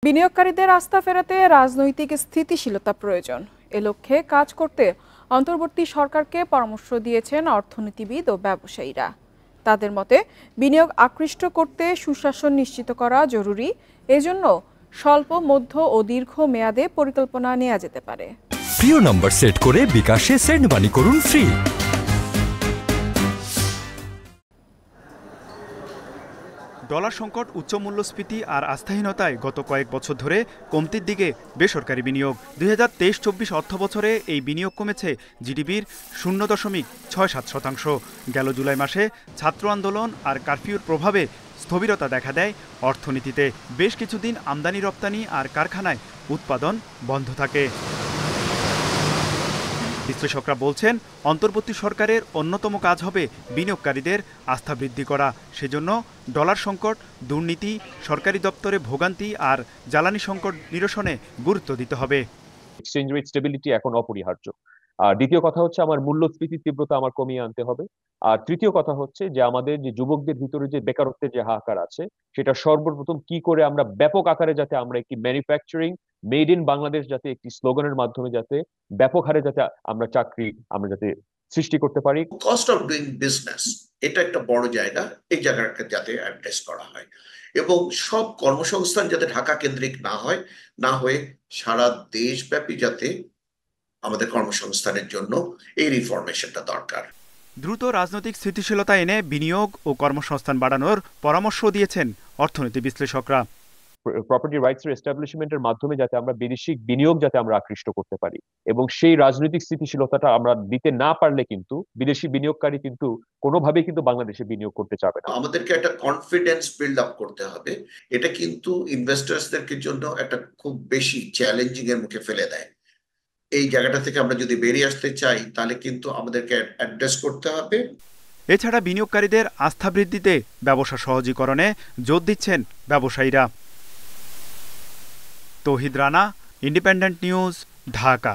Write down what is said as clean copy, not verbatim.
বিনিয়োগকারীদের আস্থা ফেরাতে রাজনৈতিক স্থিতিশীলতা প্রয়োজন। এ লক্ষ্যে কাজ করতে অন্তর্বর্তী সরকারকে পরামর্শ দিয়েছেন অর্থনীতিবিদ ও ব্যবসায়ীরা। তাদের মতে বিনিয়োগ আকৃষ্ট করতে সুশাসন নিশ্চিত করা জরুরি। এজন্য স্বল্প, মধ্য ও দীর্ঘ মেয়াদে পরিকল্পনা নেওয়া যেতে পারে। প্রিয় নম্বর সেট করে বিকাশে সেন্ড মানি করুন ফ্রি। ডলার সংকট, উচ্চ মূল্যস্ফীতি আর আস্থাহীনতায় গত কয়েক বছর ধরে কমতির দিকে বেসরকারি বিনিয়োগ। 2023-24 অর্থবছরে এই বিনিয়োগ কমেছে জিডিপির 0.67%। গেল জুলাই মাসে ছাত্র আন্দোলন আর কারফিউর প্রভাবে স্থবিরতা দেখা দেয় অর্থনীতিতে। বেশ কিছুদিন আমদানি রপ্তানি আর কারখানায় উৎপাদন বন্ধ থাকে। বিশ্লেষকরা বলছেন, অন্তর্বর্তী সরকারের অন্যতম কাজ হবে বিনিয়োগকারীদের আস্থা বৃদ্ধি করা। সেজন্য ডলার সংকট, দুর্নীতি, সরকারি দপ্তরে ভোগান্তি আর জ্বালানি সংকট নিরসনে গুরুত্ব দিতে হবে। এক্সচেঞ্জ রেট স্টেবিলিটি এখন অপরিহার্য। আর দ্বিতীয় কথা হচ্ছে আমার মূল্যস্ফীতির তীব্রতা আমার কমিয়ে আনতে হবে। আর তৃতীয় কথা হচ্ছে যে আমাদের যে যুবকদের ভিতরে যে বেকারত্বের যে হাহাকার আছে, সেটা সর্বপ্রথম কি করে আমরা ব্যাপক আকারে যাতে আমরা একটি ম্যানুফ্যাকচারিং মেড ইন বাংলাদেশ যাতে একটি স্লোগানের মাধ্যমে যাতে ব্যাপক হারে যাতে আমরা চাকরি আমরা যাতে সৃষ্টি করতে পারি। কস্ট অফ ডুইং বিজনেস এটা একটা বড় জায়গা, এই জায়গাটা যাতে অ্যাড্রেস করা হয় এবং সব কর্মসংস্থান যাতে ঢাকা কেন্দ্রিক না হয়ে সারা দেশব্যাপী যাতে আমাদের কর্মসংস্থানের জন্য এই রিফরমেশনটা দরকার। দ্রুত রাজনৈতিক স্থিতিশীলতা এনে বিনিয়োগ ও কর্মসংস্থান বাড়ানোর পরামর্শ দিয়েছেন অর্থনীতি বিশ্লেষকরা। প্রপার্টি রাইটস এর এস্টাবলিশমেন্টের মাধ্যমে যাতে আমরা বিদেশি বিনিয়োগ যাতে আমরা আকৃষ্ট করতে পারি এবং সেই রাজনৈতিক স্থিতিশীলতাটা আমরা দিতে না পারলে কিন্তু বিদেশি বিনিয়োগকারী কিন্তু কোনোভাবেই কিন্তু বাংলাদেশে বিনিয়োগ করতে চাবে না। আমাদেরকে একটা কনফিডেন্স বিল্ড আপ করতে হবে। এটা কিন্তু ইনভেস্টার্সদেরকে জন্য একটা খুব বেশি চ্যালেঞ্জিং এর মুখে ফেলে দেয়। এই জায়গাটা থেকে আমরা যদি বেরিয়ে আসতে চাই তাহলে কিন্তু আমাদেরকে অ্যাড্রেস করতে হবে। এছাড়া বিনিয়োগকারীদের আস্থা বৃদ্ধিতে ব্যবসা সহজীকরণে জোর দিচ্ছেন ব্যবসায়ীরা। তৌহিদ রানা, ইন্ডিপেন্ডেন্ট নিউজ, ঢাকা।